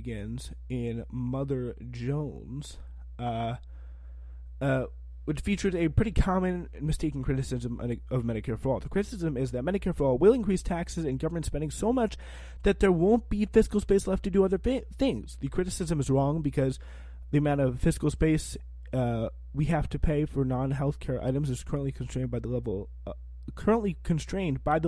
begins in Mother Jones, which featured a pretty common and mistaken criticism of Medicare for All. The criticism is that Medicare for All will increase taxes and government spending so much that there won't be fiscal space left to do other things. The criticism is wrong because the amount of fiscal space we have to pay for non-healthcare items is currently constrained by the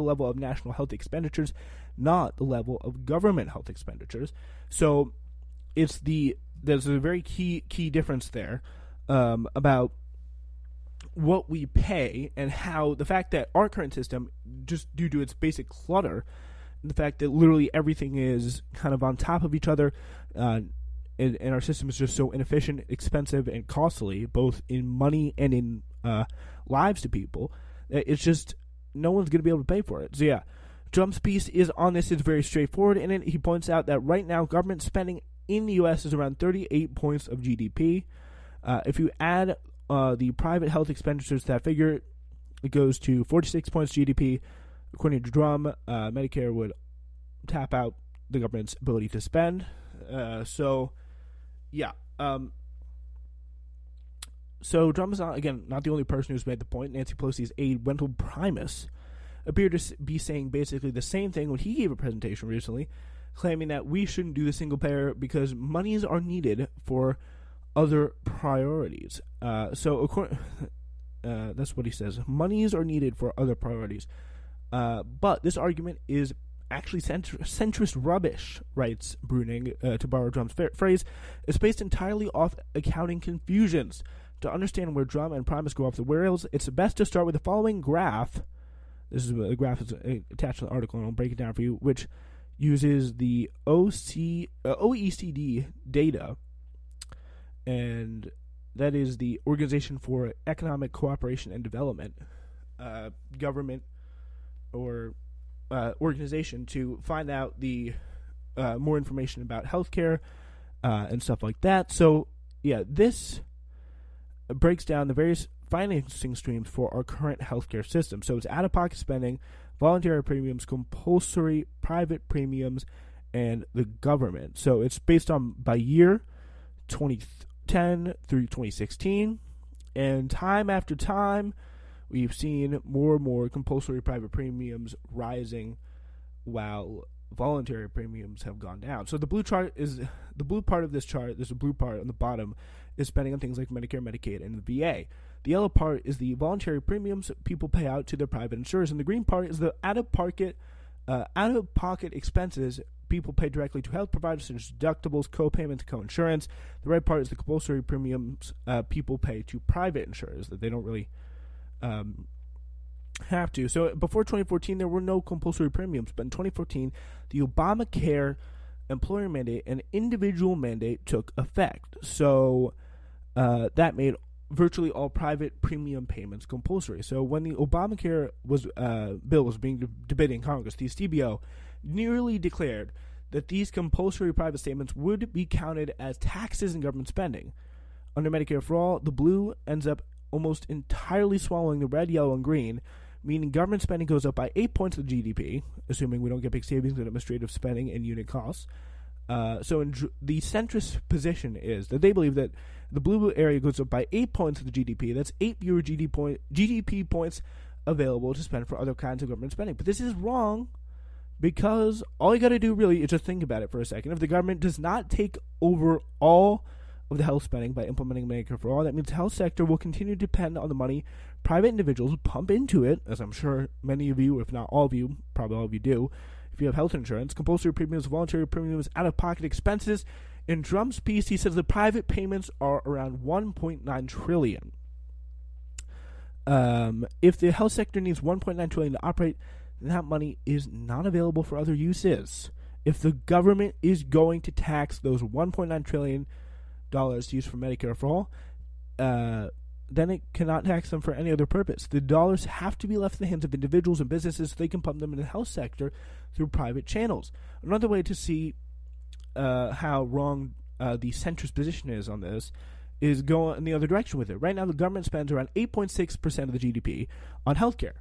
level of national health expenditures, not the level of government health expenditures. So there's a very key difference there about what we pay and how the fact that our current system, just due to its basic clutter, the fact that literally everything is kind of on top of each other, and our system is just so inefficient, expensive, and costly, both in money and in lives to people, it's just no one's going to be able to pay for it. So yeah, Trump's piece is on this. It's very straightforward. In it, he points out that right now government spending in the U.S. is around 38 points of GDP. If you add the private health expenditures to that figure, it goes to 46 points GDP. According to Drum, Medicare would tap out the government's ability to spend. So Drum is not the only person who's made the point. Nancy Pelosi's aide, Wendell Primus, appeared to be saying basically the same thing when he gave a presentation recently, claiming that we shouldn't do the single payer because monies are needed for other priorities. That's what he says. Monies are needed for other priorities. But this argument is actually centrist rubbish, writes Bruning, to borrow Drum's phrase. It's based entirely off accounting confusions. To understand where Drum and Primus go off the rails, it's best to start with the following graph. This is the graph is attached to the article, and I'll break it down for you, which uses the OECD data, and that is the Organization for Economic Cooperation and Development, government or organization, to find out the more information about healthcare and stuff like that. So yeah, this breaks down the various financing streams for our current healthcare system. So it's out-of-pocket spending, voluntary premiums, compulsory private premiums, and the government. So it's based on by year 2010 through 2016, and time after time we've seen more and more compulsory private premiums rising while voluntary premiums have gone down. So the blue part of this chart, there's a blue part on the bottom, is spending on things like Medicare, Medicaid, and the VA. The yellow part is the voluntary premiums people pay out to their private insurers, and the green part is the out-of-pocket expenses people pay directly to health providers, such as deductibles, co-payments, co-insurance. The red part is the compulsory premiums people pay to private insurers that they don't really have to. So before 2014, there were no compulsory premiums, but in 2014, the Obamacare employer mandate and individual mandate took effect. So that made virtually all private premium payments compulsory. So when the Obamacare bill was being debated in Congress, the CBO nearly declared that these compulsory private statements would be counted as taxes and government spending. Under Medicare for All, the blue ends up almost entirely swallowing the red, yellow, and green, meaning government spending goes up by 8 points of the GDP, assuming we don't get big savings in administrative spending and unit costs. So the centrist position is that they believe that the blue area goes up by 8 points of the GDP. That's 8 fewer GDP points available to spend for other kinds of government spending. But this is wrong, because all you got to do really is just think about it for a second. If the government does not take over all of the health spending by implementing Medicare for All, that means the health sector will continue to depend on the money private individuals pump into it, as I'm sure many of you, if not all of you, probably all of you do, if you have health insurance. Compulsory premiums, voluntary premiums, out-of-pocket expenses. In Drum's piece, he says the private payments are around $1.9 trillion. If the health sector needs $1.9 trillion to operate, then that money is not available for other uses. If the government is going to tax those $1.9 trillion used for Medicare for All, then it cannot tax them for any other purpose. The dollars have to be left in the hands of individuals and businesses so they can pump them in the health sector through private channels. Another way to see how wrong the centrist position is on this is go in the other direction with it. Right now, the government spends around 8.6% of the GDP on healthcare,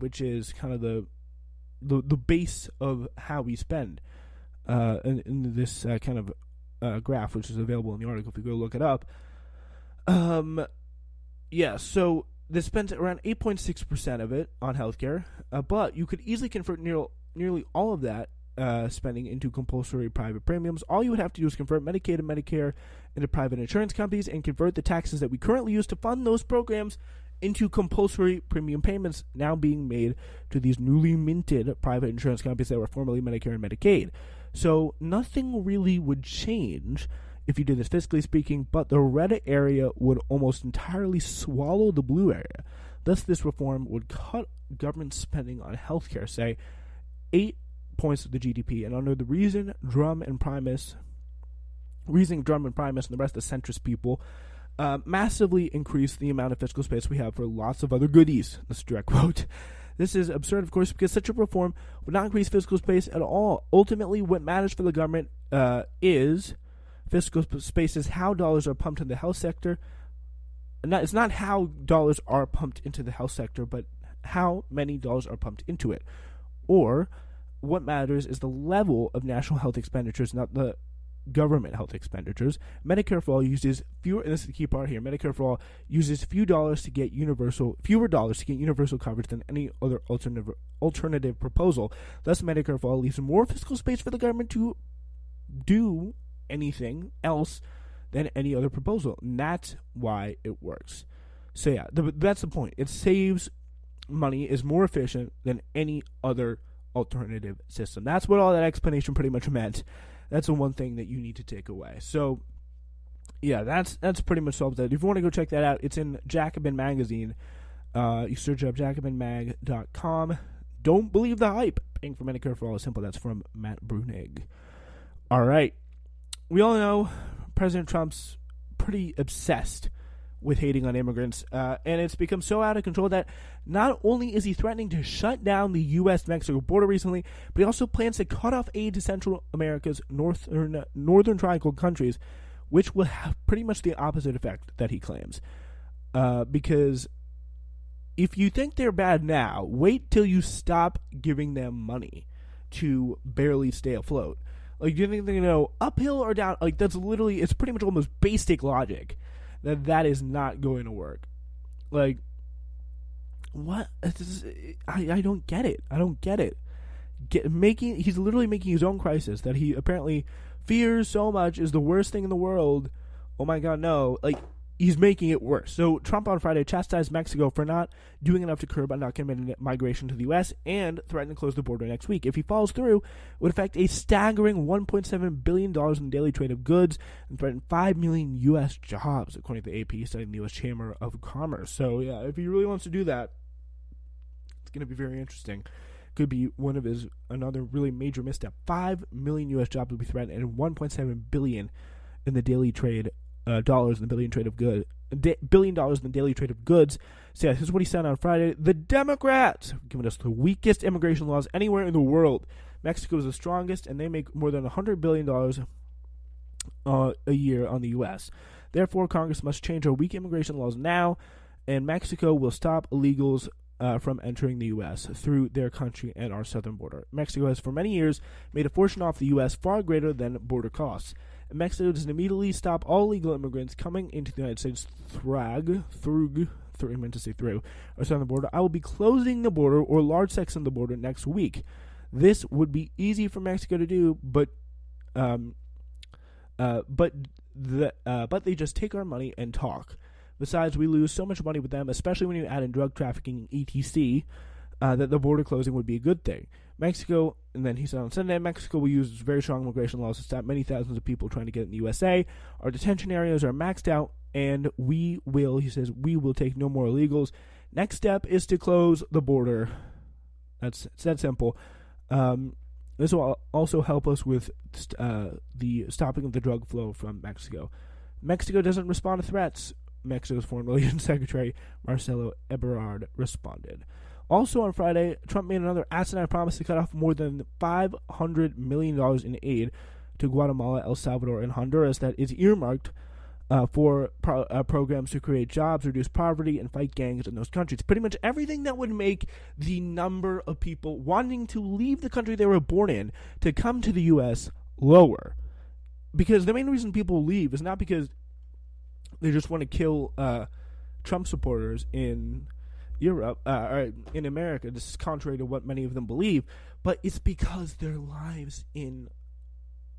which is kind of the base of how we spend. in this kind of graph, which is available in the article if you go look it up. So they spent around 8.6% of it on healthcare, but you could easily convert nearly all of that spending into compulsory private premiums. All you would have to do is convert Medicaid and Medicare into private insurance companies and convert the taxes that we currently use to fund those programs into compulsory premium payments now being made to these newly minted private insurance companies that were formerly Medicare and Medicaid. So nothing really would change if you did this fiscally speaking, but the red area would almost entirely swallow the blue area. Thus, this reform would cut government spending on healthcare, say, 8 points of the GDP, and under the Reason, Drum, and Primus, and the rest of the centrist people, massively increase the amount of fiscal space we have for lots of other goodies. That's a direct quote. This is absurd, of course, because such a reform would not increase fiscal space at all. Ultimately, what matters for the government is fiscal space is how dollars are pumped into the health sector. It's not how dollars are pumped into the health sector, but how many dollars are pumped into it. Or what matters is the level of national health expenditures, not the government health expenditures. Medicare for All uses fewer, and this is the key part here, Medicare for All uses fewer dollars to get universal coverage than any other alternative proposal. Thus, Medicare for All leaves more fiscal space for the government to do anything else than any other proposal. And that's why it works. So yeah, that's the point. It saves money, is more efficient than any other alternative system. That's what all that explanation pretty much meant. That's the one thing that you need to take away. So, yeah, that's pretty much solved that. If you want to go check that out, it's in Jacobin Magazine. You search up jacobinmag.com. Don't believe the hype. Paying for Medicare for All is simple. That's from Matt Brunig. All right. We all know President Trump's pretty obsessed with hating on immigrants, and it's become so out of control that not only is he threatening to shut down the U.S.-Mexico border recently, but he also plans to cut off aid to Central America's northern triangle countries, which will have pretty much the opposite effect that he claims. Because if you think they're bad now, wait till you stop giving them money to barely stay afloat. Like, do you think they're going to go uphill or down? Like, that's literally, it's pretty much almost basic logic that is not going to work. Like, what? I don't get it. I don't get it. He's literally making his own crisis that he apparently fears so much is the worst thing in the world. Oh my God, no. Like, he's making it worse. So Trump on Friday chastised Mexico for not doing enough to curb undocumented migration to the U.S. and threatened to close the border next week. If he follows through, it would affect a staggering $1.7 billion in daily trade of goods and threaten 5 million U.S. jobs, according to the AP, citing the U.S. Chamber of Commerce. So, yeah, if he really wants to do that, it's going to be very interesting. Could be another really major misstep. 5 million U.S. jobs will be threatened and $1.7 billion in the daily trade dollars in the billion trade of goods, $1 billion in the daily trade of goods. So yeah, this is what he said on Friday. The Democrats have given us the weakest immigration laws anywhere in the world. Mexico is the strongest, and they make more than $100 billion a year on the U.S. Therefore, Congress must change our weak immigration laws now, and Mexico will stop illegals from entering the U.S. through their country and our southern border. Mexico has for many years made a fortune off the U.S. far greater than border costs. Mexico doesn't immediately stop all illegal immigrants coming into the United States through our southern border. I will be closing the border or large sections of the border next week. This would be easy for Mexico to do, but they just take our money and talk. Besides, we lose so much money with them, especially when you add in drug trafficking, etc., that the border closing would be a good thing. Mexico, and then he said on Sunday, Mexico will use very strong immigration laws to stop many thousands of people trying to get in the USA. Our detention areas are maxed out, and we will take no more illegals. Next step is to close the border. It's that simple. This will also help us with the stopping of the drug flow from Mexico. Mexico doesn't respond to threats. Mexico's Foreign Relations Secretary Marcelo Ebrard responded. Also on Friday, Trump made another asinine promise to cut off more than $500 million in aid to Guatemala, El Salvador, and Honduras that is earmarked for programs to create jobs, reduce poverty, and fight gangs in those countries. Pretty much everything that would make the number of people wanting to leave the country they were born in to come to the U.S. lower. Because the main reason people leave is not because they just want to kill Trump supporters in Europe or in America. This is contrary to what many of them believe, but it's because their lives in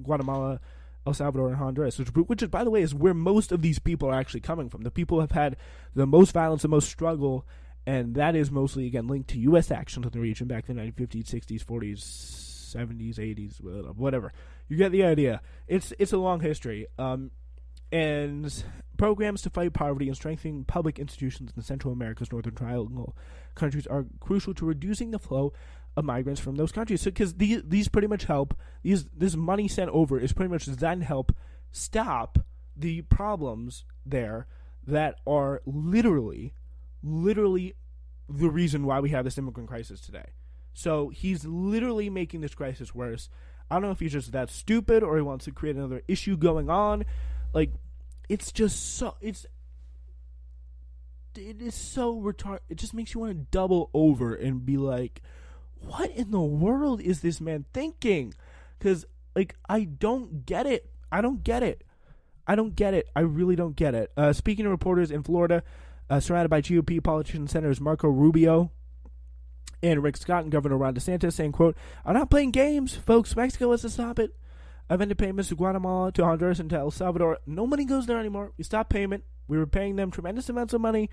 Guatemala, El Salvador, and Honduras, which is, by the way, is where most of these people are actually coming from. The people have had the most violence, the most struggle, and that is mostly, again, linked to U.S. actions in the region back in the 1950s, 60s, 40s, 70s, 80s, whatever. You get the idea. It's a long history. And programs to fight poverty and strengthening public institutions in Central America's Northern Triangle countries are crucial to reducing the flow of migrants from those countries. So, because these pretty much help, this money sent over is pretty much then help stop the problems there that are literally the reason why we have this immigrant crisis today. So he's literally making this crisis worse. I don't know if he's just that stupid or he wants to create another issue going on. Like, it's just so, it is so retarded. It just makes you want to double over and be like, what in the world is this man thinking? Because, like, I don't get it. I really don't get it. Speaking to reporters in Florida, surrounded by GOP politicians, Senators Marco Rubio and Rick Scott and Governor Ron DeSantis, saying, quote, "I'm not playing games, folks. Mexico has to stop it. I've ended payments to Guatemala, to Honduras, and to El Salvador. No money goes there anymore. We stopped payment. We were paying them tremendous amounts of money,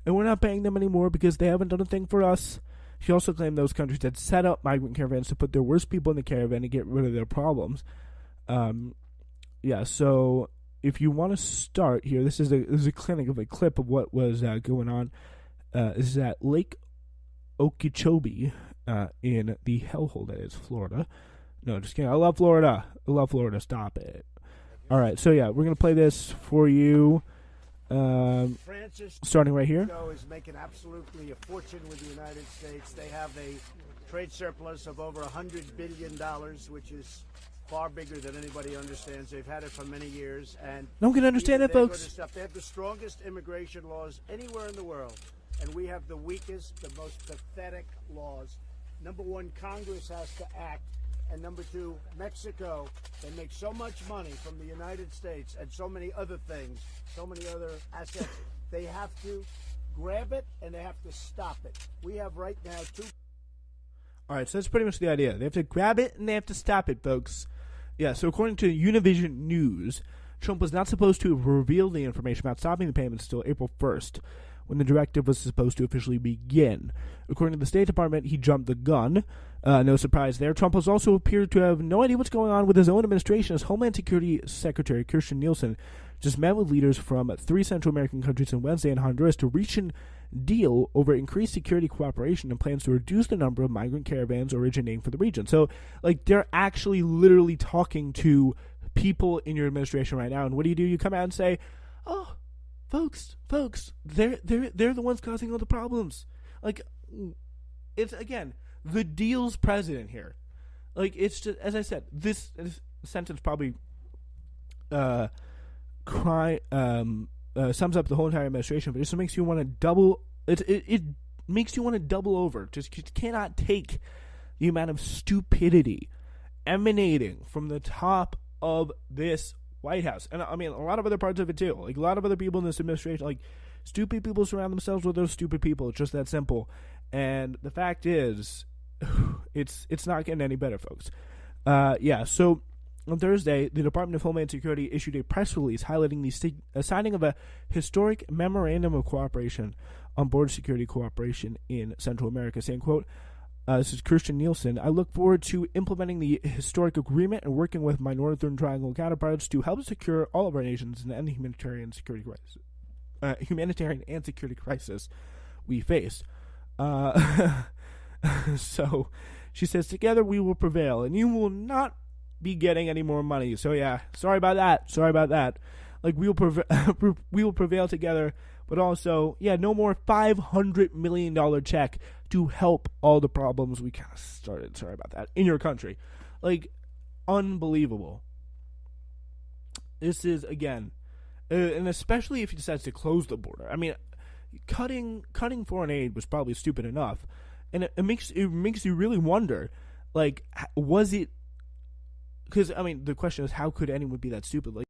and we're not paying them anymore because they haven't done a thing for us." She also claimed those countries had set up migrant caravans to put their worst people in the caravan to get rid of their problems. So if you want to start here, this is a clip of what was going on. This is at Lake Okeechobee in the hellhole that is Florida. No, just kidding. I love Florida. Stop it. All right, so yeah, we're going to play this for you. Starting right here. Is making absolutely a fortune with the United States. They have a trade surplus of over $100 billion, which is far bigger than anybody understands. They've had it for many years, and no one can understand it, folks. They have the strongest immigration laws anywhere in the world, and we have the weakest, the most pathetic laws. Number one, Congress has to act. And number two, Mexico, they make so much money from the United States and so many other things, so many other assets. They have to grab it and they have to stop it. We have right now two. All right, so that's pretty much the idea. They have to grab it and they have to stop it, folks. Yeah, so according to Univision News, Trump was not supposed to reveal the information about stopping the payments until April 1st, when the directive was supposed to officially begin. According to the State Department, he jumped the gun. No surprise there. Trump has also appeared to have no idea what's going on with his own administration, as Homeland Security Secretary Kirstjen Nielsen just met with leaders from 3 Central American countries on Wednesday in Honduras to reach a deal over increased security cooperation and plans to reduce the number of migrant caravans originating from the region. So, like, they're actually literally talking to people in your administration right now. And what do? You come out and say, "Oh, folks, they're the ones causing all the problems." Like, it's, again, the deal's president here. Like, it's just, as I said, this sentence probably sums up the whole entire administration, but it just makes you want to double. It makes you want to double over. Just you cannot take the amount of stupidity emanating from the top of this White House, and I mean a lot of other parts of it too. Like, a lot of other people in this administration, like, stupid people surround themselves with those stupid people. It's just that simple. And the fact is, it's not getting any better, folks. So on Thursday, the Department of Homeland Security issued a press release highlighting the signing of a historic memorandum of cooperation on border security cooperation in Central America, saying, quote, this is Kirstjen Nielsen. "I look forward to implementing the historic agreement and working with my Northern Triangle counterparts to help secure all of our nations and end the humanitarian and security crisis we face." So she says, "Together we will prevail, and you will not be getting any more money." So yeah, sorry about that. Like, we will prevail together, but also, yeah, no more $500 million check to help all the problems we kind of started. Sorry about that, in your country. Like, unbelievable. This is, again, and especially if he decides to close the border. I mean, cutting foreign aid was probably stupid enough, and it makes you really wonder, like, was it? Because I mean, the question is, how could anyone be that stupid? Like,